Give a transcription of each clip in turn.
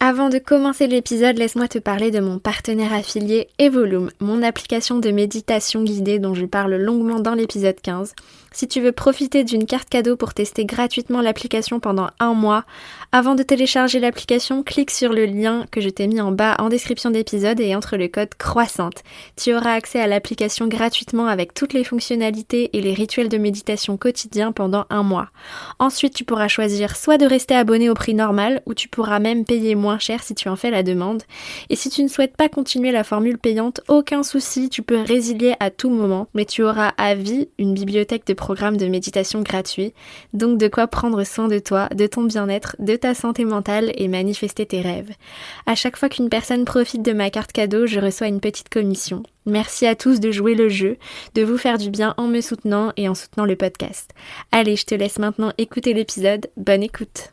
Avant de commencer l'épisode, laisse-moi te parler de mon partenaire affilié Evolume, mon application de méditation guidée dont je parle longuement dans l'épisode 15. Si tu veux profiter d'une carte cadeau pour tester gratuitement l'application pendant 1 mois, avant de télécharger l'application, clique sur le lien que je t'ai mis en bas en description d'épisode et entre le code croissante. Tu auras accès à l'application gratuitement avec toutes les fonctionnalités et les rituels de méditation quotidiens pendant 1 mois. Ensuite, tu pourras choisir soit de rester abonné au prix normal ou tu pourras même payer moins cher si tu en fais la demande. Et si tu ne souhaites pas continuer la formule payante, aucun souci, tu peux résilier à tout moment, mais tu auras à vie une bibliothèque de programmes de méditation gratuits, donc de quoi prendre soin de toi, de ton bien-être, de ta santé mentale et manifester tes rêves. À chaque fois qu'une personne profite de ma carte cadeau, je reçois une petite commission. Merci à tous de jouer le jeu, de vous faire du bien en me soutenant et en soutenant le podcast. Allez, je te laisse maintenant écouter l'épisode. Bonne écoute!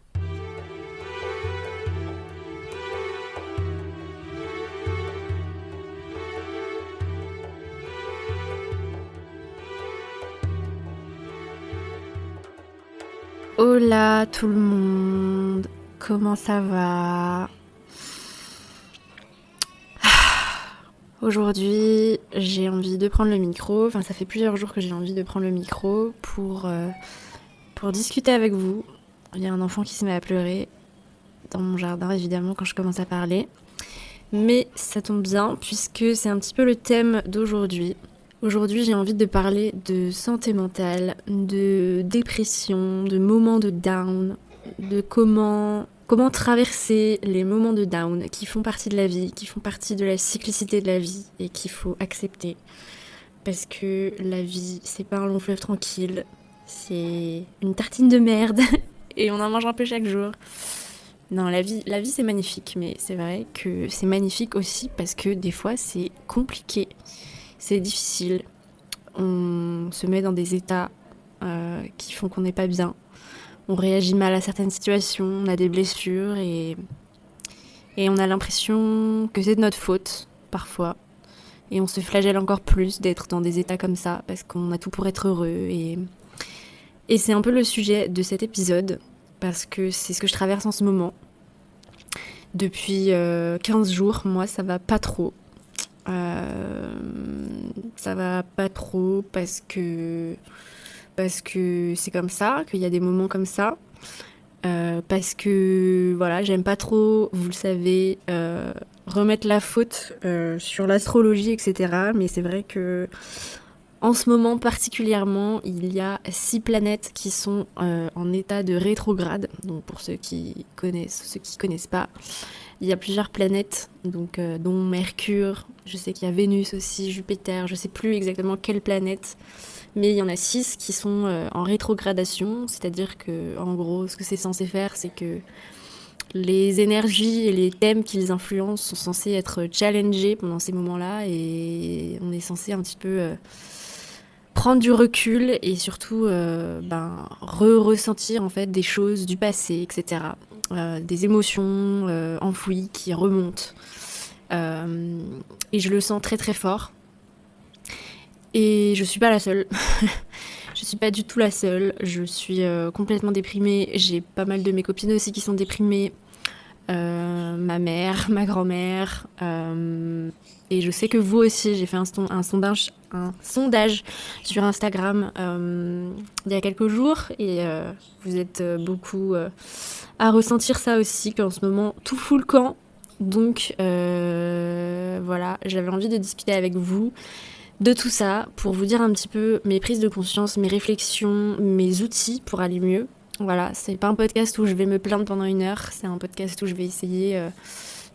Hola tout le monde, comment ça va? Aujourd'hui, j'ai envie de prendre le micro, ça fait plusieurs jours que j'ai envie de prendre le micro pour discuter avec vous. Il y a un enfant qui se met à pleurer dans mon jardin, évidemment, quand je commence à parler. Mais ça tombe bien, puisque c'est un petit peu le thème d'aujourd'hui. Aujourd'hui, j'ai envie de parler de santé mentale, de dépression, de moments de down, de comment traverser les moments de down qui font partie de la vie, qui font partie de la cyclicité de la vie et qu'il faut accepter. Parce que la vie, c'est pas un long fleuve tranquille, c'est une tartine de merde et on en mange un peu chaque jour. Non, la vie c'est magnifique, mais c'est vrai que c'est magnifique aussi parce que des fois c'est compliqué. C'est difficile, on se met dans des états qui font qu'on n'est pas bien, on réagit mal à certaines situations, on a des blessures et on a l'impression que c'est de notre faute parfois. Et on se flagelle encore plus d'être dans des états comme ça parce qu'on a tout pour être heureux. Et c'est un peu le sujet de cet épisode parce que c'est ce que je traverse en ce moment. Depuis 15 jours, moi ça va pas trop. Ça va pas trop parce que c'est comme ça, qu'il y a des moments comme ça, parce que voilà, j'aime pas trop, vous le savez, remettre la faute sur l'astrologie, etc. Mais c'est vrai que en ce moment particulièrement, il y a 6 planètes qui sont en état de rétrograde. Donc pour ceux qui connaissent pas, il y a plusieurs planètes, donc dont Mercure, je sais qu'il y a Vénus aussi, Jupiter, je sais plus exactement quelle planète, mais il y en a 6 qui sont en rétrogradation, c'est-à-dire que en gros, ce que c'est censé faire, c'est que les énergies et les thèmes qu'ils influencent sont censés être challengés pendant ces moments-là, et on est censé un petit peu prendre du recul et surtout ressentir en fait des choses du passé, etc. Des émotions enfouies qui remontent. Et je le sens très très fort. Et je suis pas la seule. Je suis pas du tout la seule. Je suis complètement déprimée. J'ai pas mal de mes copines aussi qui sont déprimées. Ma mère, ma grand-mère. Et je sais que vous aussi, j'ai fait un sondage sur Instagram il y a quelques jours. Et vous êtes beaucoup à ressentir ça aussi, qu'en ce moment, tout fout le camp. Donc voilà, j'avais envie de discuter avec vous de tout ça pour vous dire un petit peu mes prises de conscience, mes réflexions, mes outils pour aller mieux. Voilà, c'est pas un podcast où je vais me plaindre pendant 1 heure, c'est un podcast où je vais essayer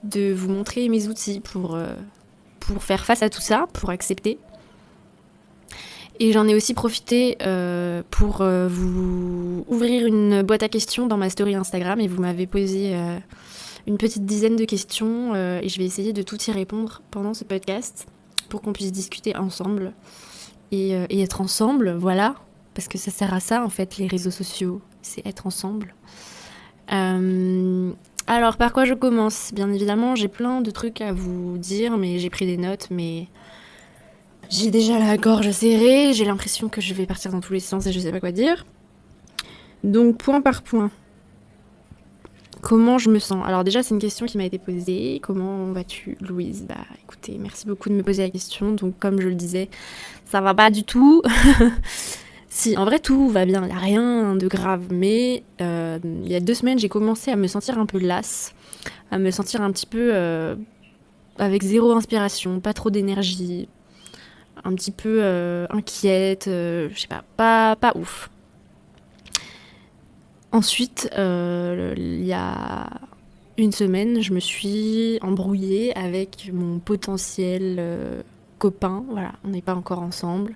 de vous montrer mes outils pour faire face à tout ça, pour accepter. Et j'en ai aussi profité pour vous ouvrir une boîte à questions dans ma story Instagram et vous m'avez posé une petite dizaine de questions et je vais essayer de tout y répondre pendant ce podcast pour qu'on puisse discuter ensemble et être ensemble, voilà, parce que ça sert à ça en fait les réseaux sociaux, c'est être ensemble. Alors par quoi je commence? Bien évidemment j'ai plein de trucs à vous dire, mais j'ai pris des notes, mais j'ai déjà la gorge serrée, j'ai l'impression que je vais partir dans tous les sens et je sais pas quoi dire. Donc point par point. Comment je me sens? Alors déjà, c'est une question qui m'a été posée. Comment vas-tu, Louise? Bah écoutez, merci beaucoup de me poser la question. Donc comme je le disais, ça va pas du tout. Si, en vrai, tout va bien, il n'y a rien de grave. Mais il y a 2 semaines, j'ai commencé à me sentir un peu lasse, à me sentir un petit peu avec zéro inspiration, pas trop d'énergie, un petit peu inquiète, je sais pas ouf. Ensuite, il y a une semaine, je me suis embrouillée avec mon potentiel copain. Voilà, on n'est pas encore ensemble,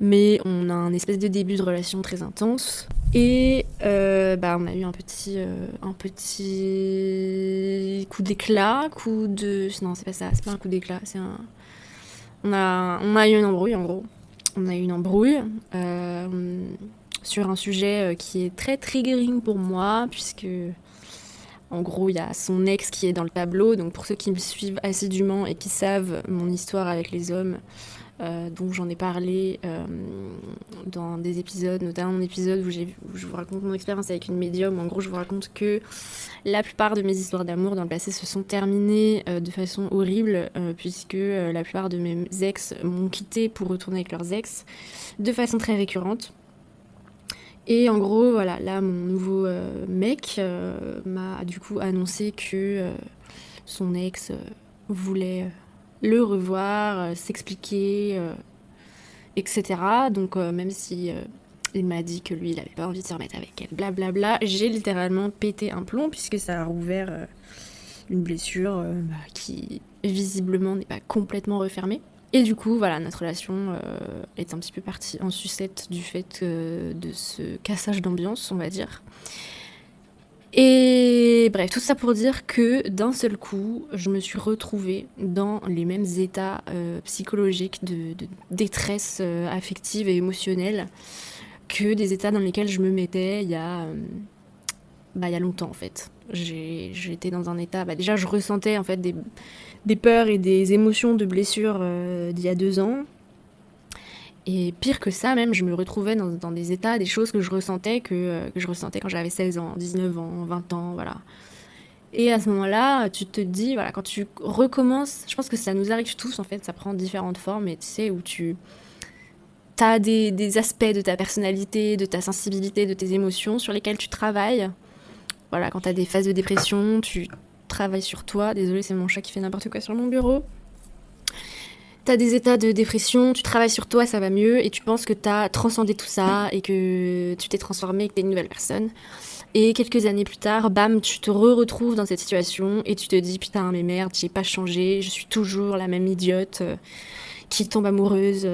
mais on a un espèce de début de relation très intense. Et on a eu un petit coup d'éclat, Non, c'est pas ça, c'est pas un coup d'éclat, c'est un... On a eu une embrouille, en gros. On a eu une embrouille sur un sujet qui est très triggering pour moi, puisque en gros, il y a son ex qui est dans le tableau. Donc pour ceux qui me suivent assidûment et qui savent mon histoire avec les hommes, dont j'en ai parlé dans des épisodes, notamment un épisode où je vous raconte mon expérience avec une médium. En gros, je vous raconte que la plupart de mes histoires d'amour dans le passé se sont terminées de façon horrible, puisque la plupart de mes ex m'ont quitté pour retourner avec leurs ex, de façon très récurrente. Et en gros, voilà, là, mon nouveau mec m'a du coup annoncé que son ex voulait le revoir, s'expliquer, etc. Donc même si il m'a dit que lui, il avait pas envie de se remettre avec elle, blablabla, j'ai littéralement pété un plomb puisque ça a rouvert une blessure qui visiblement n'est pas complètement refermée. Et du coup, voilà, notre relation est un petit peu partie en sucette du fait de ce cassage d'ambiance, on va dire. Et bref, tout ça pour dire que d'un seul coup, je me suis retrouvée dans les mêmes états psychologiques de détresse affective et émotionnelle que des états dans lesquels je me mettais il y a longtemps en fait. J'étais dans un état... déjà, je ressentais en fait des peurs et des émotions de blessures d'il y a 2 ans. Et pire que ça, même, je me retrouvais dans des états, des choses que je ressentais quand j'avais 16 ans, 19 ans, 20 ans, voilà. Et à ce moment-là, tu te dis, voilà, quand tu recommences, je pense que ça nous arrive tous, en fait, ça prend différentes formes, et tu sais, où t'as des aspects de ta personnalité, de ta sensibilité, de tes émotions sur lesquels tu travailles. Voilà, quand t'as des phases de dépression, tu travailles sur toi. Désolée, c'est mon chat qui fait n'importe quoi sur mon bureau. T'as des états de dépression, tu travailles sur toi, ça va mieux, et tu penses que t'as transcendé tout ça, et que tu t'es transformé, que t'es une nouvelle personne. Et quelques années plus tard, bam, tu te retrouves dans cette situation, et tu te dis, putain, mais merde, j'ai pas changé, je suis toujours la même idiote qui tombe amoureuse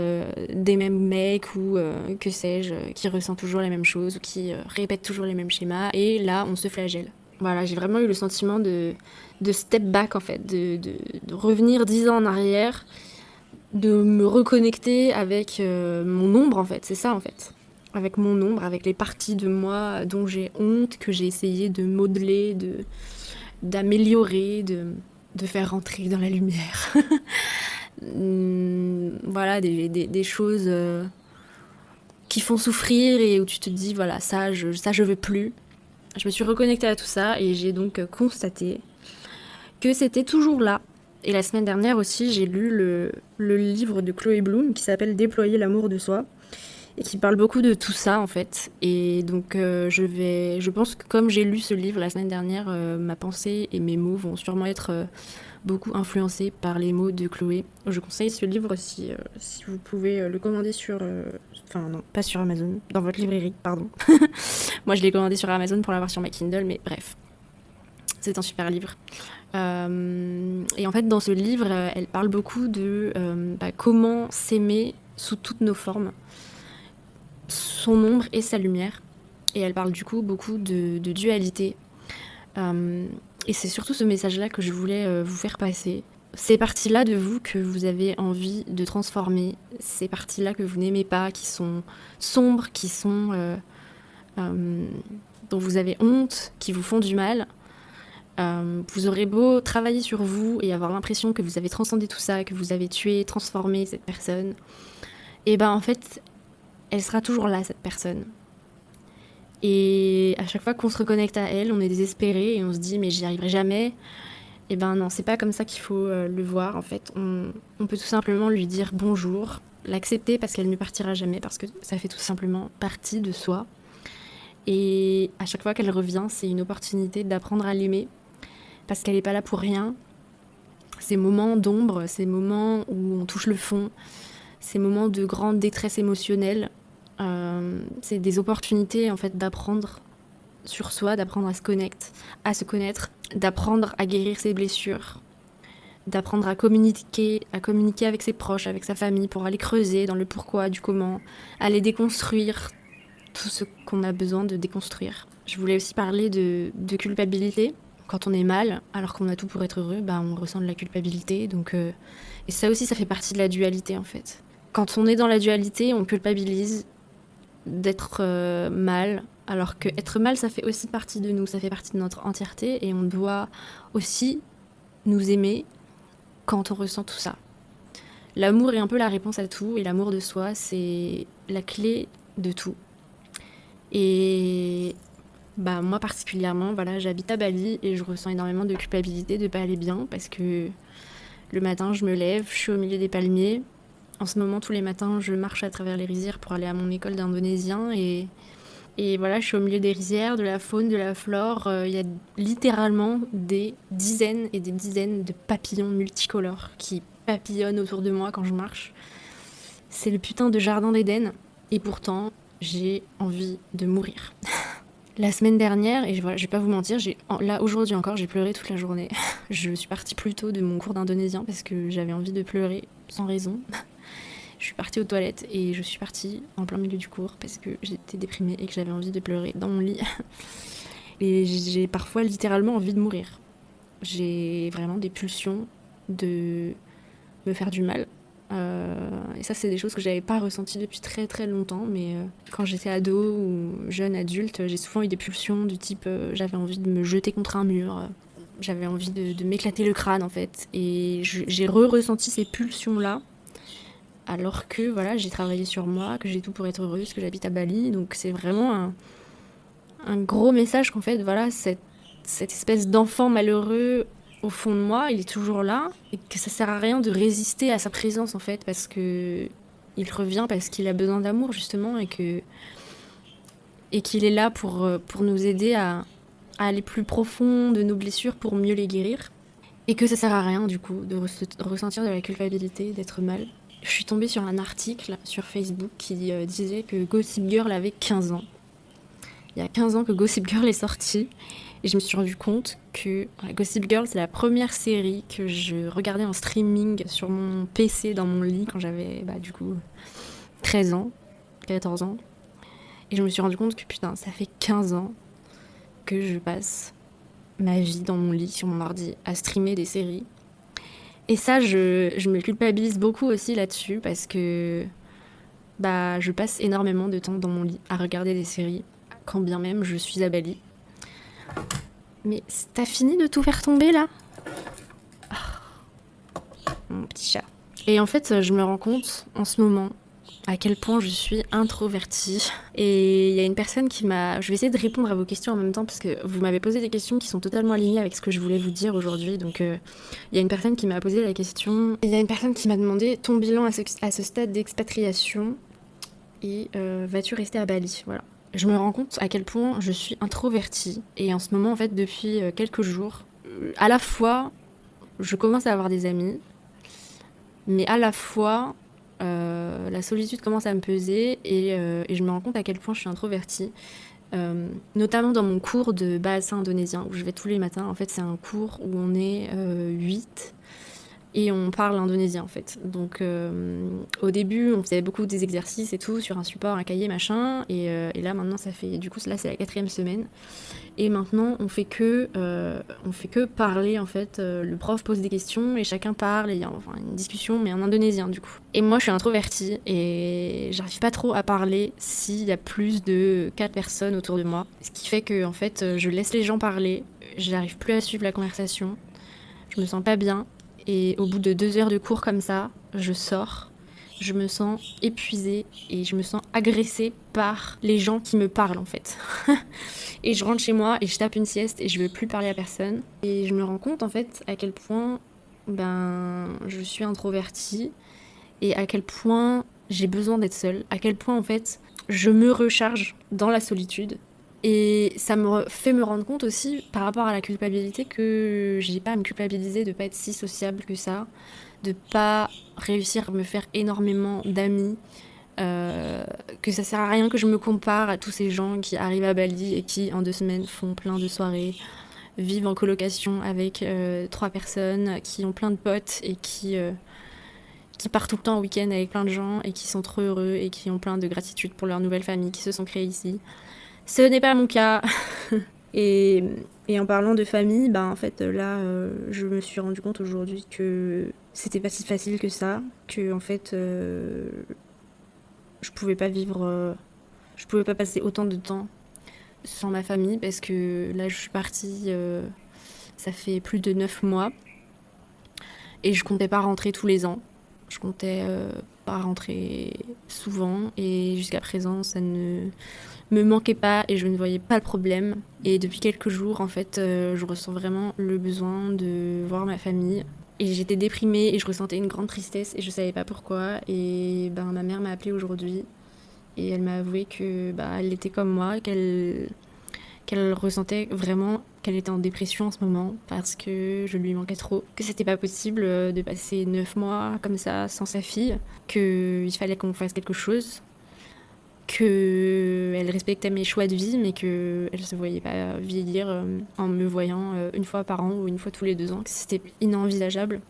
des mêmes mecs, ou que sais-je, qui ressent toujours les mêmes choses, ou qui répète toujours les mêmes schémas, et là, on se flagelle. Voilà, j'ai vraiment eu le sentiment de step back, en fait, de revenir 10 ans en arrière, de me reconnecter avec mon ombre, en fait, c'est ça, en fait. Avec mon ombre, avec les parties de moi dont j'ai honte, que j'ai essayé de modeler, d'améliorer, de faire rentrer dans la lumière. Voilà, des choses qui font souffrir et où tu te dis, voilà, ça je veux plus. Je me suis reconnectée à tout ça et j'ai donc constaté que c'était toujours là. Et la semaine dernière aussi, j'ai lu le livre de Chloé Bloom qui s'appelle Déployer l'amour de soi et qui parle beaucoup de tout ça en fait. Et donc je pense que comme j'ai lu ce livre la semaine dernière, ma pensée et mes mots vont sûrement être beaucoup influencés par les mots de Chloé. Je conseille ce livre si vous pouvez le commander sur... Enfin non, pas sur Amazon, dans votre librairie, pardon. Moi je l'ai commandé sur Amazon pour l'avoir sur ma Kindle, mais bref. C'est un super livre. Et en fait, dans ce livre, elle parle beaucoup de comment s'aimer sous toutes nos formes, son ombre et sa lumière. Et elle parle du coup beaucoup de dualité. Et c'est surtout ce message-là que je voulais vous faire passer. Ces parties-là de vous que vous avez envie de transformer, ces parties-là que vous n'aimez pas, qui sont sombres, qui sont dont vous avez honte, qui vous font du mal, vous aurez beau travailler sur vous et avoir l'impression que vous avez transcendé tout ça, que vous avez tué, transformé cette personne, et ben en fait, elle sera toujours là, cette personne. Et à chaque fois qu'on se reconnecte à elle, on est désespéré et on se dit mais j'y arriverai jamais. Et ben non, c'est pas comme ça qu'il faut le voir en fait. On peut tout simplement lui dire bonjour, l'accepter parce qu'elle ne partira jamais, parce que ça fait tout simplement partie de soi. Et à chaque fois qu'elle revient, c'est une opportunité d'apprendre à l'aimer, parce qu'elle n'est pas là pour rien. Ces moments d'ombre, ces moments où on touche le fond, ces moments de grande détresse émotionnelle, c'est des opportunités en fait d'apprendre sur soi, d'apprendre à se connaître, d'apprendre à guérir ses blessures, d'apprendre à communiquer avec ses proches, avec sa famille, pour aller creuser dans le pourquoi, du comment, aller déconstruire tout ce qu'on a besoin de déconstruire. Je voulais aussi parler de culpabilité. Quand on est mal, alors qu'on a tout pour être heureux, bah on ressent de la culpabilité. Et ça aussi, ça fait partie de la dualité en fait. Quand on est dans la dualité, on culpabilise d'être mal, alors que être mal, ça fait aussi partie de nous, ça fait partie de notre entièreté, et on doit aussi nous aimer quand on ressent tout ça. L'amour est un peu la réponse à tout, et l'amour de soi, c'est la clé de tout. Et bah moi particulièrement, voilà, j'habite à Bali et je ressens énormément de culpabilité de pas aller bien, parce que le matin, je me lève, je suis au milieu des palmiers. En ce moment, tous les matins, je marche à travers les rizières pour aller à mon école d'indonésien. Et voilà, je suis au milieu des rizières, de la faune, de la flore. Il y a littéralement des dizaines et des dizaines de papillons multicolores qui papillonnent autour de moi quand je marche. C'est le putain de jardin d'Éden. Et pourtant, j'ai envie de mourir. La semaine dernière, et voilà, je vais pas vous mentir, là aujourd'hui encore, j'ai pleuré toute la journée. Je suis partie plus tôt de mon cours d'indonésien parce que j'avais envie de pleurer sans raison. Je suis partie aux toilettes et je suis partie en plein milieu du cours parce que j'étais déprimée et que j'avais envie de pleurer dans mon lit. Et j'ai parfois littéralement envie de mourir. J'ai vraiment des pulsions de me faire du mal. Et ça, c'est des choses que j'avais pas ressenties depuis très très longtemps, mais quand j'étais ado ou jeune adulte, j'ai souvent eu des pulsions du type j'avais envie de me jeter contre un mur, j'avais envie de m'éclater le crâne en fait. Et j'ai ressenti ces pulsions-là, alors que voilà, j'ai travaillé sur moi, que j'ai tout pour être heureuse, que j'habite à Bali, donc c'est vraiment un gros message qu'en fait, voilà, cette espèce d'enfant malheureux au fond de moi, il est toujours là, et que ça sert à rien de résister à sa présence en fait, parce que il revient parce qu'il a besoin d'amour justement, et qu'il est là pour nous aider à aller plus profond de nos blessures pour mieux les guérir, et que ça sert à rien du coup de ressentir de la culpabilité, d'être mal. Je suis tombée sur un article sur Facebook qui disait que Gossip Girl avait 15 ans. Il y a 15 ans que Gossip Girl est sorti. Et je me suis rendu compte que Gossip Girl, c'est la première série que je regardais en streaming sur mon PC dans mon lit quand j'avais du coup 13 ans, 14 ans. Et je me suis rendu compte que putain, ça fait 15 ans que je passe ma vie dans mon lit, sur mon ordi, à streamer des séries. Et ça, je me culpabilise beaucoup aussi là-dessus, parce que je passe énormément de temps dans mon lit à regarder des séries, quand bien même je suis à Bali. Mais t'as fini de tout faire tomber là ? Mon petit chat. Et en fait, je me rends compte en ce moment à quel point je suis introvertie. Et il y a une personne qui m'a... Je vais essayer de répondre à vos questions en même temps, parce que vous m'avez posé des questions qui sont totalement alignées avec ce que je voulais vous dire aujourd'hui. Donc il y a une personne qui m'a posé la question. Il y a une personne qui m'a demandé ton bilan à ce stade d'expatriation, et vas-tu rester à Bali ? Voilà. Je me rends compte à quel point je suis introvertie. Et en ce moment, en fait, depuis quelques jours, à la fois, je commence à avoir des amis, mais à la fois, la solitude commence à me peser, et je me rends compte à quel point je suis introvertie. Notamment dans mon cours de bahasa indonésien, où je vais tous les matins. En fait, c'est un cours où on est 8 et on parle indonésien en fait. Donc au début on faisait beaucoup des exercices et tout sur un support, un cahier machin, et là maintenant ça fait, du coup là c'est la 4e semaine, et maintenant on fait que parler en fait. Le prof pose des questions et chacun parle, et il y a enfin une discussion mais en indonésien du coup. Et moi je suis introvertie et j'arrive pas trop à parler s'il y a plus de 4 personnes autour de moi, ce qui fait que en fait je laisse les gens parler, j'arrive plus à suivre la conversation, je me sens pas bien. Et au bout de 2 heures de cours comme ça, je sors, je me sens épuisée et je me sens agressée par les gens qui me parlent en fait. Et je rentre chez moi et je tape une sieste et je veux plus parler à personne. Et je me rends compte en fait à quel point je suis introvertie et à quel point j'ai besoin d'être seule, à quel point en fait je me recharge dans la solitude. Et ça fait me rendre compte aussi par rapport à la culpabilité que j'ai pas à me culpabiliser de pas être si sociable que ça, de pas réussir à me faire énormément d'amis, que ça sert à rien que je me compare à tous ces gens qui arrivent à Bali et qui en 2 semaines font plein de soirées, vivent en colocation avec 3 personnes, qui ont plein de potes et qui partent tout le temps au week-end avec plein de gens et qui sont trop heureux et qui ont plein de gratitude pour leur nouvelle famille qui se sont créées ici. Ce n'est pas mon cas. et, et en parlant de famille, en fait là, je me suis rendu compte aujourd'hui que c'était pas si facile que ça, que en fait, je pouvais pas vivre, je pouvais pas passer autant de temps sans ma famille parce que là, je suis partie, ça fait plus de 9 mois et je comptais pas rentrer tous les ans. Je comptais pas rentrer souvent et jusqu'à présent, ça ne me manquait pas et je ne voyais pas le problème. Et depuis quelques jours, en fait, je ressens vraiment le besoin de voir ma famille. Et j'étais déprimée et je ressentais une grande tristesse et je savais pas pourquoi. Et ma mère m'a appelée aujourd'hui et elle m'a avoué que elle était comme moi, qu'elle ressentait vraiment qu'elle était en dépression en ce moment parce que je lui manquais trop, que c'était pas possible de passer 9 mois comme ça sans sa fille, qu'il fallait qu'on fasse quelque chose, qu'elle respectait mes choix de vie mais qu'elle se voyait pas vieillir en me voyant une fois par an ou une fois tous les 2 ans, que c'était inenvisageable.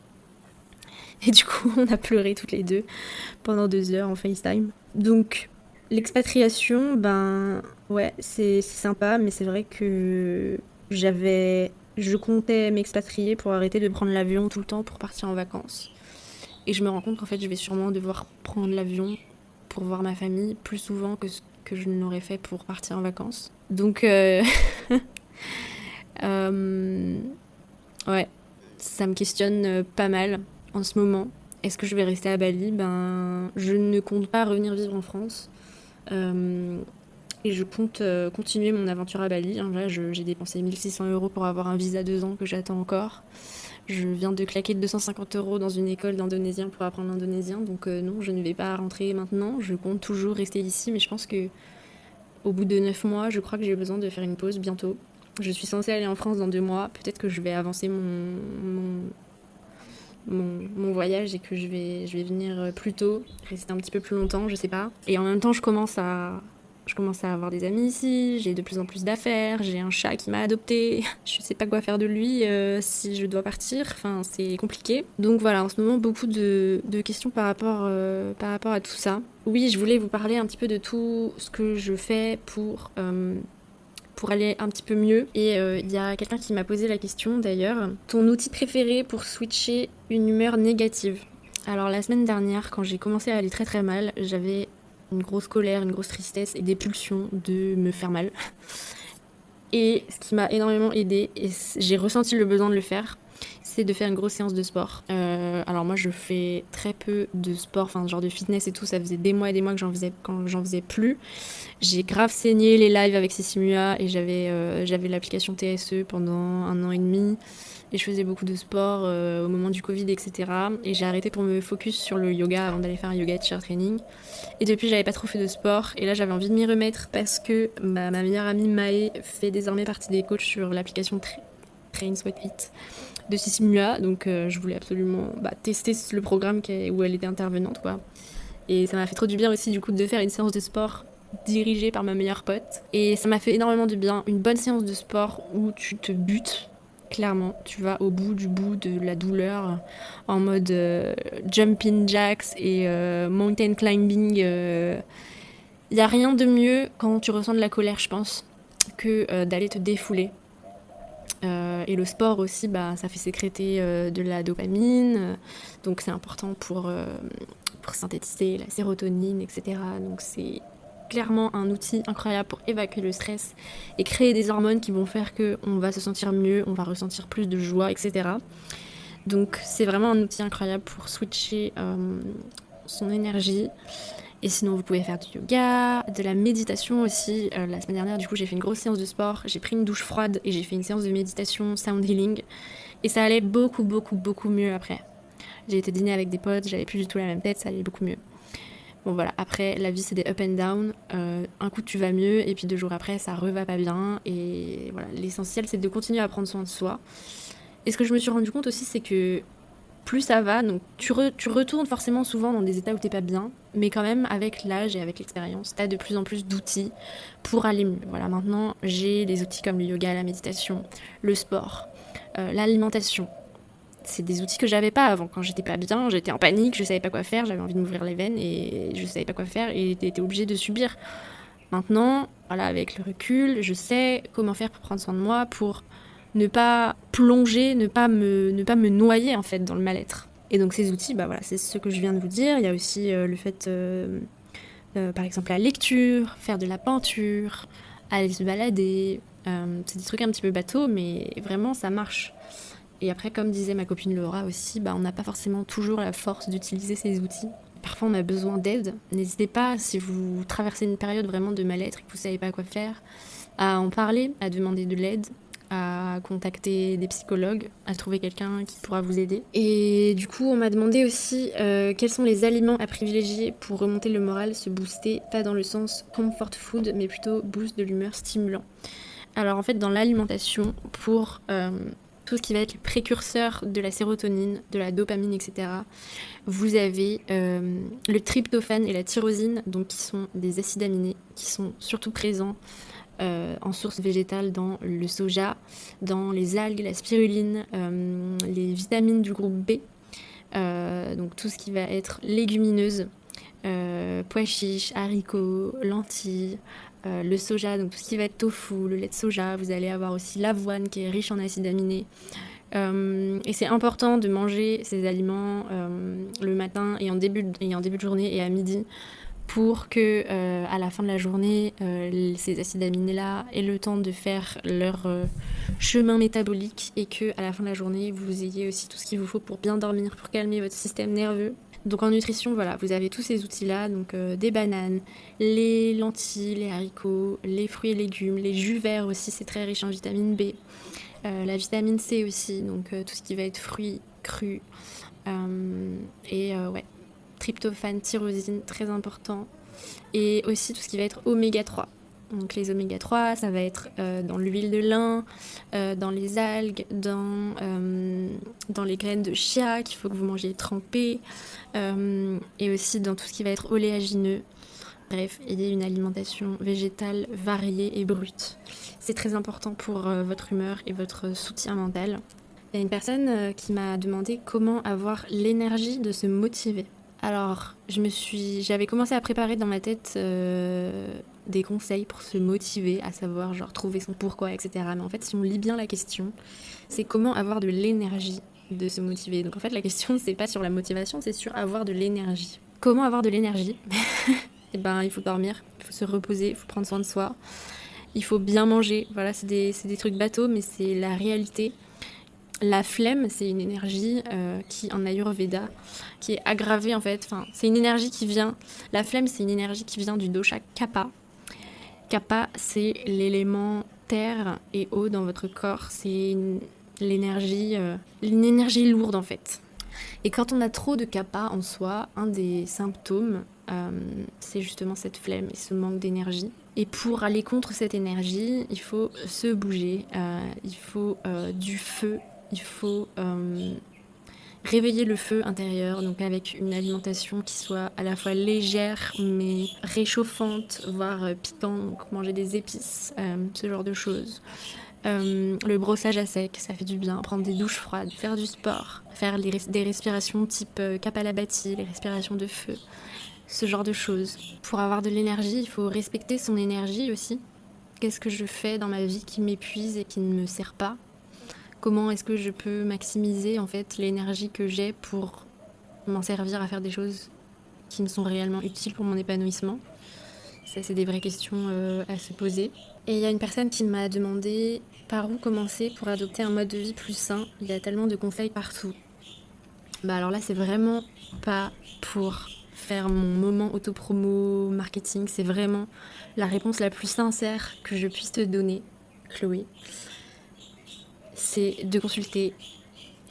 Et du coup, on a pleuré toutes les deux pendant 2 heures en FaceTime. Donc, l'expatriation, ouais, c'est sympa, mais c'est vrai que je comptais m'expatrier pour arrêter de prendre l'avion tout le temps pour partir en vacances. Et je me rends compte qu'en fait, je vais sûrement devoir prendre l'avion pour voir ma famille plus souvent que ce que je n'aurais fait pour partir en vacances. Donc, ouais, ça me questionne pas mal en ce moment. Est-ce que je vais rester à Bali ? Je ne compte pas revenir vivre en France. Et je compte continuer mon aventure à Bali. Là, j'ai dépensé 1 600 € pour avoir un visa 2 ans que j'attends encore. Je viens de claquer 250 € dans une école d'indonésien pour apprendre l'indonésien. Donc non, je ne vais pas rentrer maintenant. Je compte toujours rester ici, mais je pense que au bout de 9 mois, je crois que j'ai besoin de faire une pause bientôt. Je suis censée aller en France dans 2 mois. Peut-être que je vais avancer mon voyage et que je vais venir plus tôt, rester un petit peu plus longtemps, je sais pas. Et en même temps, je commence à avoir des amis ici, j'ai de plus en plus d'affaires, j'ai un chat qui m'a adopté, je sais pas quoi faire de lui si je dois partir, enfin c'est compliqué. Donc voilà, en ce moment beaucoup de questions par rapport à tout ça. Oui, je voulais vous parler un petit peu de tout ce que je fais pour aller un petit peu mieux. Et il y a quelqu'un qui m'a posé la question d'ailleurs. Ton outil préféré pour switcher une humeur négative ? Alors la semaine dernière, quand j'ai commencé à aller très très mal, j'avais une grosse colère, une grosse tristesse et des pulsions de me faire mal. Et ce qui m'a énormément aidée, et j'ai ressenti le besoin de le faire, c'est de faire une grosse séance de sport. Alors moi je fais très peu de sport, enfin genre de fitness et tout, ça faisait des mois et des mois que j'en faisais plus. J'ai grave saigné les lives avec Sissimua et j'avais l'application TSE pendant 1 an et demi. Et je faisais beaucoup de sport au moment du Covid, etc. Et j'ai arrêté pour me focus sur le yoga avant d'aller faire un yoga teacher training. Et depuis, j'avais pas trop fait de sport. Et là, j'avais envie de m'y remettre parce que ma meilleure amie Maë fait désormais partie des coachs sur l'application Train Sweat Fit de Sissimua. Donc, je voulais absolument tester le programme où elle était intervenante, quoi. Et ça m'a fait trop du bien aussi, du coup, de faire une séance de sport dirigée par ma meilleure pote. Et ça m'a fait énormément de bien. Une bonne séance de sport où tu te butes. Clairement, tu vas au bout de la douleur en mode jumping jacks et mountain climbing. Il n'y a rien de mieux quand tu ressens de la colère, je pense, que d'aller te défouler. Et le sport aussi, ça fait sécréter de la dopamine, donc c'est important pour synthétiser la sérotonine, etc. Donc c'est clairement un outil incroyable pour évacuer le stress et créer des hormones qui vont faire qu'on va se sentir mieux, on va ressentir plus de joie, etc. Donc c'est vraiment un outil incroyable pour switcher son énergie. Et sinon, vous pouvez faire du yoga, de la méditation aussi. La semaine dernière, du coup, j'ai fait une grosse séance de sport. J'ai pris une douche froide et j'ai fait une séance de méditation, sound healing. Et ça allait beaucoup, beaucoup, beaucoup mieux après. J'ai été dîner avec des potes, j'avais plus du tout la même tête, ça allait beaucoup mieux. Bon voilà, après, la vie c'est des up and down. Un coup tu vas mieux et puis 2 jours après, ça reva pas bien. Et voilà, l'essentiel c'est de continuer à prendre soin de soi. Et ce que je me suis rendu compte aussi, c'est que plus ça va, donc tu retournes forcément souvent dans des états où t'es pas bien, mais quand même avec l'âge et avec l'expérience, t'as de plus en plus d'outils pour aller mieux. Voilà, maintenant j'ai des outils comme le yoga, la méditation, le sport, l'alimentation. C'est des outils que j'avais pas avant. Quand j'étais pas bien, j'étais en panique, je savais pas quoi faire, j'avais envie de m'ouvrir les veines et je savais pas quoi faire et t'étais obligée de subir. Maintenant, voilà, avec le recul, je sais comment faire pour prendre soin de moi, pour ne pas plonger, ne pas me noyer en fait dans le mal-être. Et donc ces outils, bah voilà, c'est ce que je viens de vous dire. Il y a aussi le fait, par exemple, la lecture, faire de la peinture, aller se balader. C'est des trucs un petit peu bateaux, mais vraiment ça marche. Et après, comme disait ma copine Laura aussi, bah, on n'a pas forcément toujours la force d'utiliser ces outils. Parfois, on a besoin d'aide. N'hésitez pas, si vous traversez une période vraiment de mal-être et que vous ne savez pas quoi faire, à en parler, à demander de l'aide, à contacter des psychologues, à trouver quelqu'un qui pourra vous aider. Et du coup, on m'a demandé aussi quels sont les aliments à privilégier pour remonter le moral, se booster, pas dans le sens comfort food, mais plutôt boost de l'humeur stimulant. Alors en fait, dans l'alimentation, pour tout ce qui va être les précurseurs de la sérotonine, de la dopamine, etc., vous avez le tryptophane et la tyrosine, donc qui sont des acides aminés, qui sont surtout présents en source végétale dans le soja, dans les algues, la spiruline, les vitamines du groupe B, donc tout ce qui va être légumineuse, pois chiches, haricots, lentilles, le soja, donc tout ce qui va être tofu, le lait de soja. Vous allez avoir aussi l'avoine qui est riche en acides aminés. Et c'est important de manger ces aliments le matin et en début de journée et à midi pour que à la fin de la journée, ces acides aminés-là aient le temps de faire leur chemin métabolique et que à la fin de la journée, vous ayez aussi tout ce qu'il vous faut pour bien dormir, pour calmer votre système nerveux. Donc en nutrition, voilà, vous avez tous ces outils-là, donc des bananes, les lentilles, les haricots, les fruits et légumes, les jus verts aussi, c'est très riche en vitamine B, la vitamine C aussi, donc tout ce qui va être fruits crus, ouais, tryptophane, tyrosine, très important, et aussi tout ce qui va être oméga 3. Donc les oméga 3, ça va être dans l'huile de lin, dans les algues, dans les graines de chia qu'il faut que vous mangiez trempées, et aussi dans tout ce qui va être oléagineux. Bref, ayez une alimentation végétale variée et brute. C'est très important pour votre humeur et votre soutien mental. Il y a une personne qui m'a demandé comment avoir l'énergie de se motiver. Alors, j'avais commencé à préparer dans ma tête des conseils pour se motiver, à savoir genre trouver son pourquoi, etc. Mais en fait, si on lit bien la question, c'est comment avoir de l'énergie de se motiver. Donc en fait, la question, c'est pas sur la motivation, c'est sur avoir de l'énergie. Comment avoir de l'énergie? Eh ben, il faut dormir, il faut se reposer, il faut prendre soin de soi, il faut bien manger. Voilà, c'est des trucs bateaux, mais c'est la réalité. La flemme, c'est une énergie qui, en Ayurveda, qui est aggravée en fait. Enfin, c'est une énergie qui vient. La flemme, c'est une énergie qui vient du dosha Kapha. Kapha, c'est l'élément terre et eau dans votre corps. C'est l'énergie, une énergie lourde en fait. Et quand on a trop de Kapha en soi, un des symptômes, c'est justement cette flemme et ce manque d'énergie. Et pour aller contre cette énergie, il faut se bouger, il faut du feu. Il faut réveiller le feu intérieur, donc avec une alimentation qui soit à la fois légère mais réchauffante, voire piquante, donc manger des épices, ce genre de choses. Le brossage à sec, ça fait du bien, prendre des douches froides, faire du sport, faire des respirations type Kapalabhati, les respirations de feu, ce genre de choses. Pour avoir de l'énergie, il faut respecter son énergie aussi. Qu'est-ce que je fais dans ma vie qui m'épuise et qui ne me sert pas ? Comment est-ce que je peux maximiser en fait l'énergie que j'ai pour m'en servir à faire des choses qui me sont réellement utiles pour mon épanouissement? Ça, c'est des vraies questions à se poser. Et il y a une personne qui m'a demandé par où commencer pour adopter un mode de vie plus sain. Il y a tellement de conseils partout. Bah alors là, c'est vraiment pas pour faire mon moment autopromo marketing. C'est vraiment la réponse la plus sincère que je puisse te donner, Chloé. C'est de consulter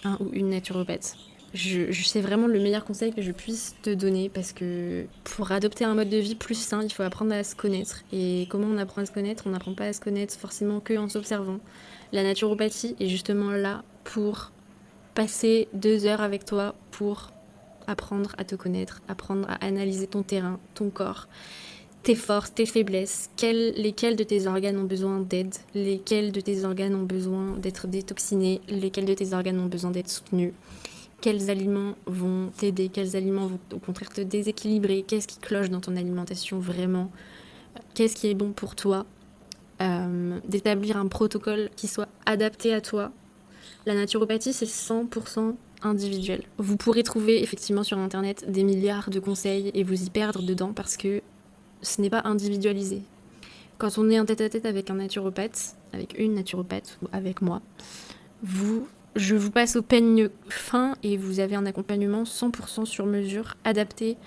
un ou une naturopathe. C'est vraiment le meilleur conseil que je puisse te donner parce que pour adopter un mode de vie plus sain, il faut apprendre à se connaître. Et comment on apprend à se connaître? On n'apprend pas à se connaître forcément qu'en s'observant. La naturopathie est justement là pour passer 2 heures avec toi pour apprendre à te connaître, apprendre à analyser ton terrain, ton corps, tes forces, tes faiblesses, lesquels de tes organes ont besoin d'aide, lesquels de tes organes ont besoin d'être détoxinés, lesquels de tes organes ont besoin d'être soutenus, quels aliments vont t'aider, quels aliments vont au contraire te déséquilibrer, qu'est-ce qui cloche dans ton alimentation vraiment, qu'est-ce qui est bon pour toi, d'établir un protocole qui soit adapté à toi. La naturopathie, c'est 100% individuel. Vous pourrez trouver effectivement sur internet des milliards de conseils et vous y perdre dedans parce que ce n'est pas individualisé. Quand on est en tête-à-tête avec un naturopathe, avec une naturopathe ou avec moi, je vous passe au peigne fin et vous avez un accompagnement 100% sur mesure, adapté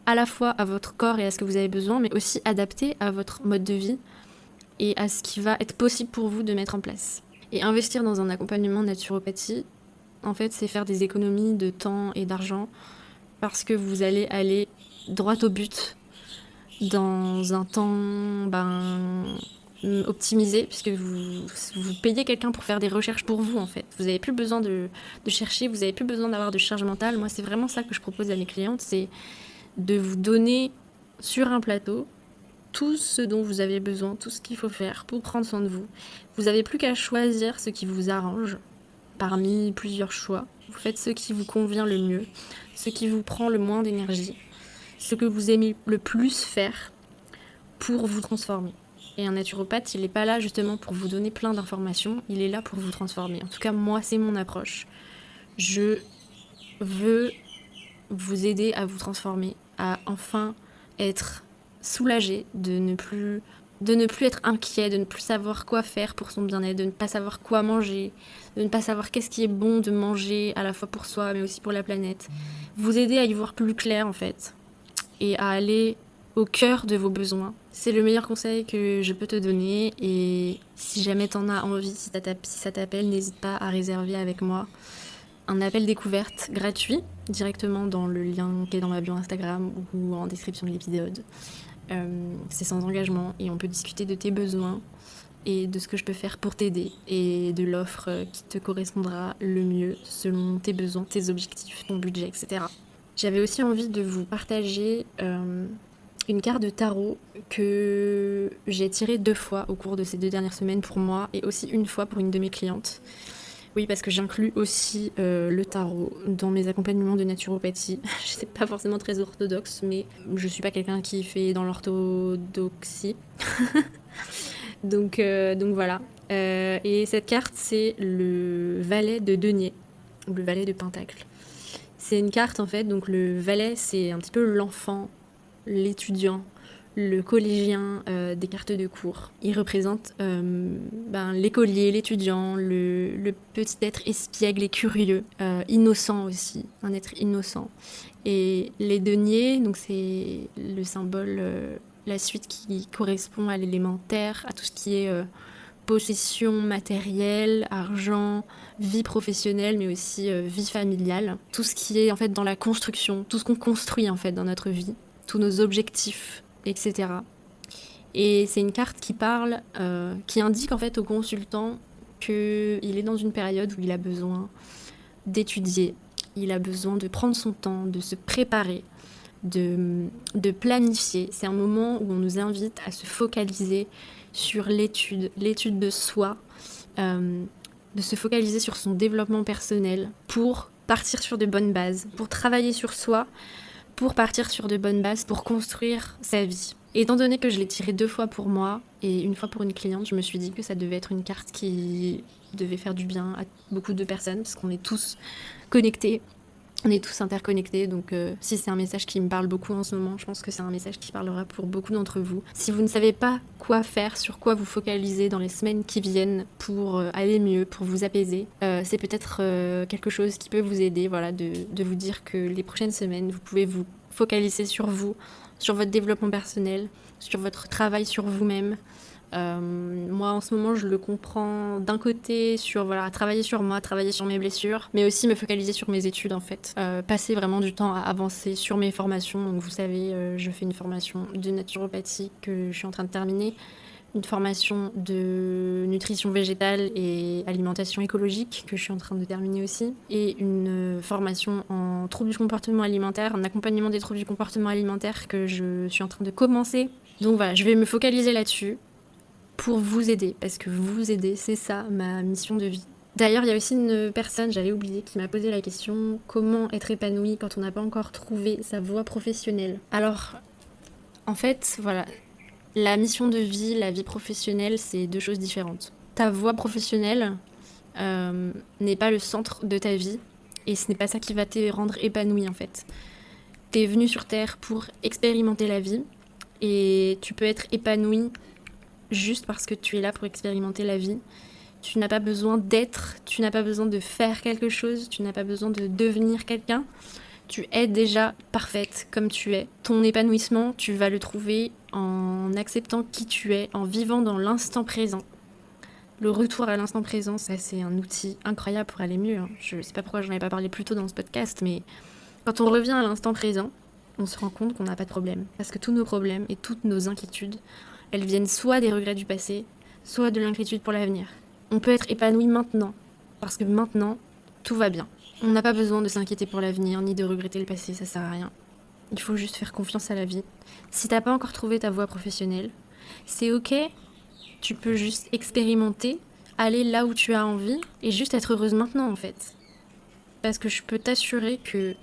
à la fois à votre corps et à ce que vous avez besoin, mais aussi adapté à votre mode de vie et à ce qui va être possible pour vous de mettre en place. Et investir dans un accompagnement naturopathie, en fait, c'est faire des économies de temps et d'argent parce que vous allez aller droit au but dans un temps optimisé, puisque vous payez quelqu'un pour faire des recherches pour vous, en fait. Vous n'avez plus besoin de chercher, vous n'avez plus besoin d'avoir de charge mentale. Moi, c'est vraiment ça que je propose à mes clientes, c'est de vous donner sur un plateau tout ce dont vous avez besoin, tout ce qu'il faut faire pour prendre soin de vous. Vous n'avez plus qu'à choisir ce qui vous arrange parmi plusieurs choix. Vous faites ce qui vous convient le mieux, ce qui vous prend le moins d'énergie, ce que vous aimez le plus faire pour vous transformer. Et un naturopathe, il n'est pas là justement pour vous donner plein d'informations, il est là pour vous transformer. En tout cas, moi, c'est mon approche. Je veux vous aider à vous transformer, à enfin être soulagé, de ne plus être inquiet, de ne plus savoir quoi faire pour son bien-être, de ne pas savoir quoi manger, de ne pas savoir qu'est-ce qui est bon de manger à la fois pour soi mais aussi pour la planète. Vous aider à y voir plus clair en fait et à aller au cœur de vos besoins. C'est le meilleur conseil que je peux te donner et si jamais t'en as envie, si ça t'appelle, n'hésite pas à réserver avec moi un appel découverte gratuit directement dans le lien qui est dans ma bio Instagram ou en description de l'épisode. C'est sans engagement et on peut discuter de tes besoins et de ce que je peux faire pour t'aider et de l'offre qui te correspondra le mieux selon tes besoins, tes objectifs, ton budget, etc. J'avais aussi envie de vous partager une carte de tarot que j'ai tirée 2 fois au cours de ces 2 dernières semaines pour moi et aussi une fois pour une de mes clientes. Oui, parce que j'inclus aussi le tarot dans mes accompagnements de naturopathie. Je sais pas forcément très orthodoxe, mais je suis pas quelqu'un qui fait dans l'orthodoxie. donc voilà. Et cette carte, c'est le valet de denier, ou le valet de pentacle. C'est une carte en fait, donc le valet, c'est un petit peu l'enfant, l'étudiant, le collégien des cartes de cours. Il représente l'écolier, l'étudiant, le petit être espiègle et curieux, innocent aussi, un être innocent. Et les deniers, donc c'est le symbole, la suite qui correspond à l'élément terre, à tout ce qui est possession matérielle, argent, vie professionnelle, mais aussi vie familiale. Tout ce qui est en fait dans la construction, tout ce qu'on construit en fait dans notre vie, tous nos objectifs, etc. Et c'est une carte qui parle, qui indique en fait au consultant qu'il est dans une période où il a besoin d'étudier, il a besoin de prendre son temps, de se préparer, de planifier. C'est un moment où on nous invite à se focaliser sur l'étude de soi, de se focaliser sur son développement personnel pour partir sur de bonnes bases, pour travailler sur soi, pour partir sur de bonnes bases, pour construire sa vie. Et étant donné que je l'ai tirée 2 fois pour moi et une fois pour une cliente, je me suis dit que ça devait être une carte qui devait faire du bien à beaucoup de personnes, parce qu'on est tous connectés, on est tous interconnectés, donc si c'est un message qui me parle beaucoup en ce moment, je pense que c'est un message qui parlera pour beaucoup d'entre vous. Si vous ne savez pas quoi faire, sur quoi vous focaliser dans les semaines qui viennent pour aller mieux, pour vous apaiser, c'est peut-être quelque chose qui peut vous aider, voilà, de vous dire que les prochaines semaines, vous pouvez vous focaliser sur vous, sur votre développement personnel, sur votre travail sur vous-même. Moi, en ce moment, je le comprends d'un côté sur travailler sur moi, travailler sur mes blessures, mais aussi me focaliser sur mes études en fait. Passer vraiment du temps à avancer sur mes formations. Donc, vous savez, je fais une formation de naturopathie que je suis en train de terminer, une formation de nutrition végétale et alimentation écologique que je suis en train de terminer aussi, et une formation en troubles du comportement alimentaire, en accompagnement des troubles du comportement alimentaire que je suis en train de commencer. Donc voilà, je vais me focaliser là-dessus pour vous aider, parce que vous aider, c'est ça ma mission de vie. D'ailleurs, il y a aussi une personne, j'avais oublié, qui m'a posé la question comment être épanoui quand on n'a pas encore trouvé sa voie professionnelle. Alors, en fait, voilà, la mission de vie, la vie professionnelle, c'est deux choses différentes. Ta voie professionnelle n'est pas le centre de ta vie, et ce n'est pas ça qui va te rendre épanoui en fait. T'es venu sur Terre pour expérimenter la vie, et tu peux être épanoui juste parce que tu es là pour expérimenter la vie. Tu n'as pas besoin d'être, tu n'as pas besoin de faire quelque chose, tu n'as pas besoin de devenir quelqu'un. Tu es déjà parfaite comme tu es. Ton épanouissement, tu vas le trouver en acceptant qui tu es, en vivant dans l'instant présent. Le retour à l'instant présent, ça c'est un outil incroyable pour aller mieux. Je sais pas pourquoi j'en avais pas parlé plus tôt dans ce podcast, mais quand on revient à l'instant présent, on se rend compte qu'on n'a pas de problème. Parce que tous nos problèmes et toutes nos inquiétudes, elles viennent soit des regrets du passé, soit de l'inquiétude pour l'avenir. On peut être épanoui maintenant, parce que maintenant, tout va bien. On n'a pas besoin de s'inquiéter pour l'avenir, ni de regretter le passé, ça sert à rien. Il faut juste faire confiance à la vie. Si t'as pas encore trouvé ta voie professionnelle, c'est ok, tu peux juste expérimenter, aller là où tu as envie, et juste être heureuse maintenant en fait. Parce que je peux t'assurer que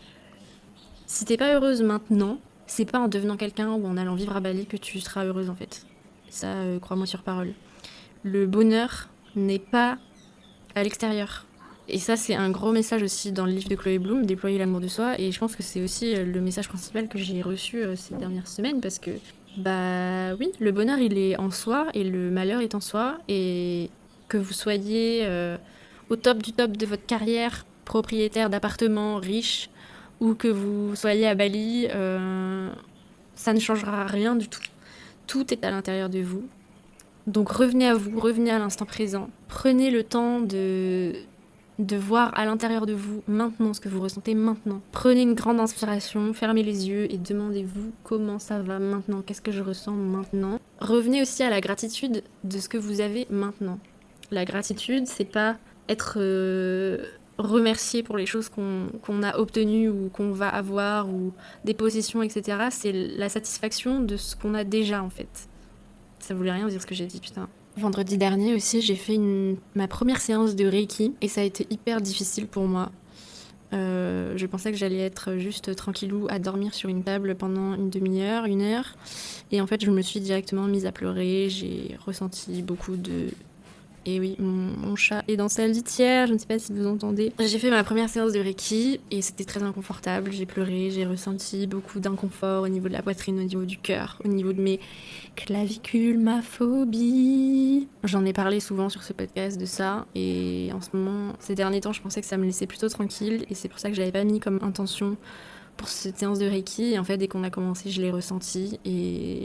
si t'es pas heureuse maintenant, c'est pas en devenant quelqu'un ou en allant vivre à Bali que tu seras heureuse en fait. Ça, crois-moi sur parole. Le bonheur n'est pas à l'extérieur. Et ça, c'est un gros message aussi dans le livre de Chloé Bloom, Déployer l'amour de soi. Et je pense que c'est aussi le message principal que j'ai reçu ces dernières semaines, parce que, bah oui, le bonheur, il est en soi, et le malheur est en soi. Et que vous soyez au top du top de votre carrière, propriétaire d'appartements, riche, ou que vous soyez à Bali, ça ne changera rien du tout. Tout est à l'intérieur de vous. Donc revenez à vous, revenez à l'instant présent. Prenez le temps de voir à l'intérieur de vous maintenant ce que vous ressentez maintenant. Prenez une grande inspiration, fermez les yeux et demandez-vous comment ça va maintenant, qu'est-ce que je ressens maintenant. Revenez aussi à la gratitude de ce que vous avez maintenant. La gratitude, c'est pas être remercié pour les choses qu'on a obtenues ou qu'on va avoir, ou des possessions, etc. C'est la satisfaction de ce qu'on a déjà en fait. Ça voulait rien dire ce que j'ai dit, putain. Vendredi dernier aussi, j'ai fait ma première séance de Reiki et ça a été hyper difficile pour moi. Je pensais que j'allais être juste tranquillou à dormir sur une table pendant une demi-heure, une heure. Et en fait, je me suis directement mise à pleurer. J'ai ressenti beaucoup de... Et oui, mon chat est dans sa litière, je ne sais pas si vous entendez. J'ai fait ma première séance de Reiki et c'était très inconfortable. J'ai pleuré, j'ai ressenti beaucoup d'inconfort au niveau de la poitrine, au niveau du cœur, au niveau de mes clavicules, ma phobie. J'en ai parlé souvent sur ce podcast de ça, et en ce moment, ces derniers temps, je pensais que ça me laissait plutôt tranquille, et c'est pour ça que je l'avais pas mis comme intention pour cette séance de Reiki. Et en fait, dès qu'on a commencé, je l'ai ressenti, et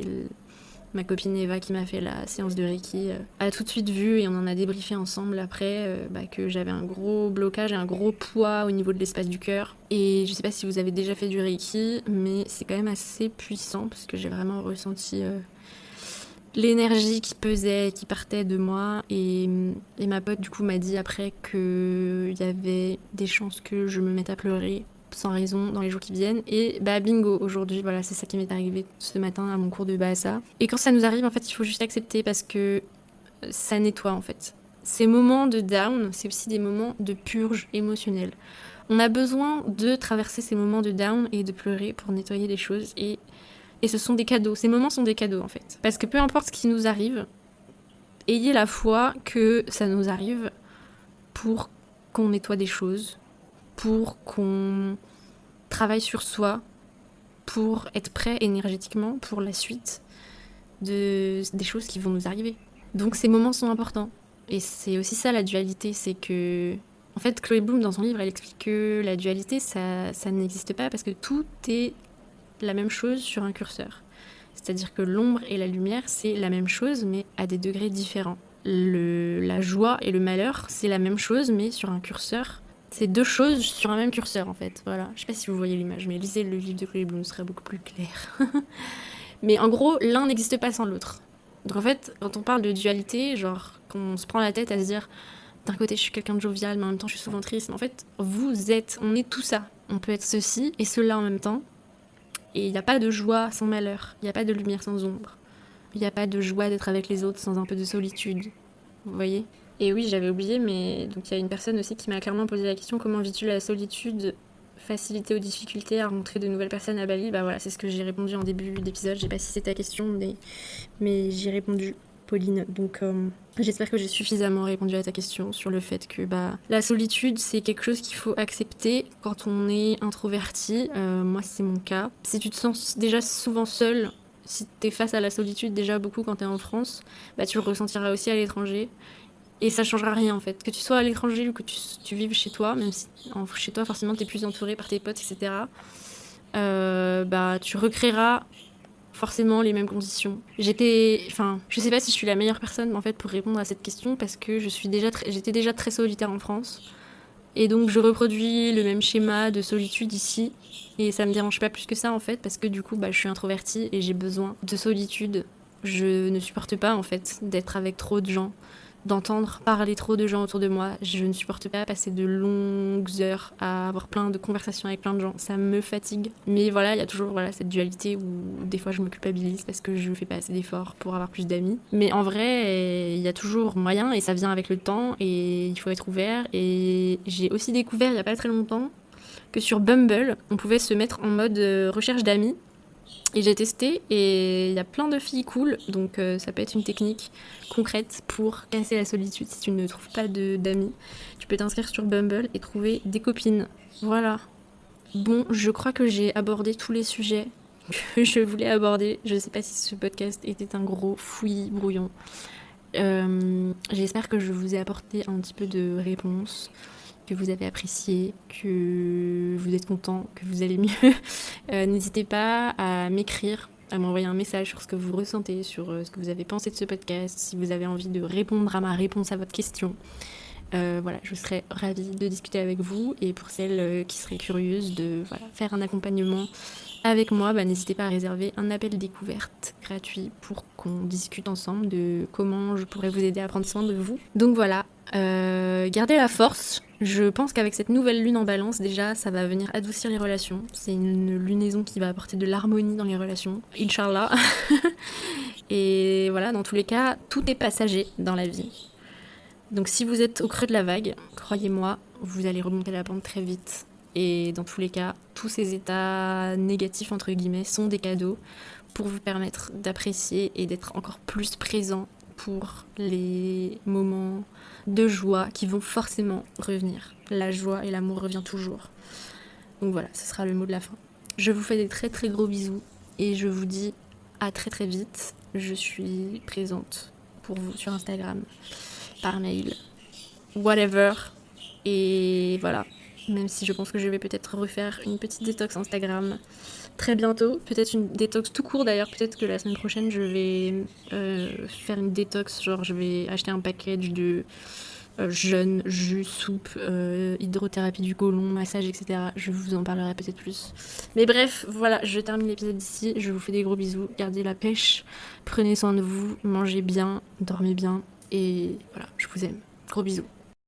ma copine Eva qui m'a fait la séance de Reiki a tout de suite vu, et on en a débriefé ensemble après, que j'avais un gros blocage et un gros poids au niveau de l'espace du cœur. Et je sais pas si vous avez déjà fait du Reiki, mais c'est quand même assez puissant parce que j'ai vraiment ressenti l'énergie qui pesait, qui partait de moi. Et ma pote du coup m'a dit après qu'il y avait des chances que je me mette à pleurer sans raison dans les jours qui viennent. Et bah bingo, aujourd'hui, voilà, c'est ça qui m'est arrivé ce matin à mon cours de Bahasa. Et quand ça nous arrive, en fait, il faut juste accepter parce que ça nettoie, en fait. Ces moments de down, c'est aussi des moments de purge émotionnelle. On a besoin de traverser ces moments de down et de pleurer pour nettoyer les choses. Et ce sont des cadeaux. Ces moments sont des cadeaux, en fait. Parce que peu importe ce qui nous arrive, ayez la foi que ça nous arrive pour qu'on nettoie des choses, pour qu'on travaille sur soi, pour être prêt énergétiquement pour la suite des choses qui vont nous arriver. Donc ces moments sont importants. Et c'est aussi ça la dualité, c'est que... En fait, Chloé Bloom, dans son livre, elle explique que la dualité, ça n'existe pas parce que tout est la même chose sur un curseur. C'est-à-dire que l'ombre et la lumière, c'est la même chose, mais à des degrés différents. La joie et le malheur, c'est la même chose, mais sur un curseur. C'est deux choses sur un même curseur, en fait. Voilà. Je sais pas si vous voyez l'image, mais lisez le livre de Chloé Bloom, ce serait beaucoup plus clair. Mais en gros, l'un n'existe pas sans l'autre. Donc en fait, quand on parle de dualité, genre, quand on se prend la tête à se dire, d'un côté, je suis quelqu'un de jovial, mais en même temps, je suis souvent triste. Mais en fait, on est tout ça. On peut être ceci et cela en même temps. Et il n'y a pas de joie sans malheur. Il n'y a pas de lumière sans ombre. Il n'y a pas de joie d'être avec les autres sans un peu de solitude. Vous voyez ? Et oui, j'avais oublié, mais donc il y a une personne aussi qui m'a clairement posé la question, comment vis-tu la solitude, facilité aux difficultés à rencontrer de nouvelles personnes à Bali ? Bah voilà, c'est ce que j'ai répondu en début d'épisode. Je sais pas si c'est ta question, mais j'ai répondu, Pauline. Donc j'espère que j'ai suffisamment répondu à ta question sur le fait que la solitude, c'est quelque chose qu'il faut accepter quand on est introverti. Moi, c'est mon cas. Si tu te sens déjà souvent seul, si t'es face à la solitude déjà beaucoup quand t'es en France, tu le ressentiras aussi à l'étranger. Et ça changera rien en fait. Que tu sois à l'étranger ou que tu vives chez toi, même si chez toi forcément t'es plus entouré par tes potes, etc. Tu recréeras forcément les mêmes conditions. Je sais pas si je suis la meilleure personne en fait pour répondre à cette question parce que j'étais déjà très solitaire en France. Et donc je reproduis le même schéma de solitude ici. Et ça me dérange pas plus que ça en fait parce que du coup je suis introvertie et j'ai besoin de solitude. Je ne supporte pas en fait d'être avec trop de gens, d'entendre parler trop de gens autour de moi. Je ne supporte pas passer de longues heures à avoir plein de conversations avec plein de gens. Ça me fatigue. Mais voilà, il y a toujours cette dualité où des fois je me culpabilise parce que je fais pas assez d'efforts pour avoir plus d'amis. Mais en vrai, il y a toujours moyen et ça vient avec le temps et il faut être ouvert. Et j'ai aussi découvert il y a pas très longtemps que sur Bumble, on pouvait se mettre en mode recherche d'amis. Et j'ai testé et il y a plein de filles cool, donc ça peut être une technique concrète pour casser la solitude si tu ne trouves pas d'amis. Tu peux t'inscrire sur Bumble et trouver des copines. Voilà. Bon, je crois que j'ai abordé tous les sujets que je voulais aborder. Je sais pas si ce podcast était un gros fouillis brouillon. J'espère que je vous ai apporté un petit peu de réponses, que vous avez apprécié, que vous êtes content, que vous allez mieux. N'hésitez pas à m'écrire, à m'envoyer un message sur ce que vous ressentez, sur ce que vous avez pensé de ce podcast, si vous avez envie de répondre à ma réponse à votre question. Voilà, je serais ravie de discuter avec vous. Et pour celles qui seraient curieuses de faire un accompagnement avec moi, n'hésitez pas à réserver un appel découverte gratuit pour qu'on discute ensemble de comment je pourrais vous aider à prendre soin de vous. Donc voilà, gardez la force. Je pense qu'avec cette nouvelle lune en balance, déjà, ça va venir adoucir les relations. C'est une lunaison qui va apporter de l'harmonie dans les relations. Inch'Allah. Et voilà, dans tous les cas, tout est passager dans la vie. Donc si vous êtes au creux de la vague, croyez-moi, vous allez remonter la pente très vite. Et dans tous les cas, tous ces états négatifs, entre guillemets, sont des cadeaux pour vous permettre d'apprécier et d'être encore plus présent pour les moments de joie qui vont forcément revenir. La joie et l'amour revient toujours. Donc voilà, ce sera le mot de la fin. Je vous fais des très très gros bisous et je vous dis à très très vite. Je suis présente pour vous sur Instagram, par mail, whatever. Et voilà, même si je pense que je vais peut-être refaire une petite détox Instagram très bientôt, peut-être une détox tout court d'ailleurs, peut-être que la semaine prochaine je vais faire une détox, genre je vais acheter un package de jeûne, jus, soupe, hydrothérapie du côlon, massage, etc. Je vous en parlerai peut-être plus. Mais bref, voilà, je termine l'épisode ici, je vous fais des gros bisous, gardez la pêche, prenez soin de vous, mangez bien, dormez bien, et voilà, je vous aime. Gros bisous.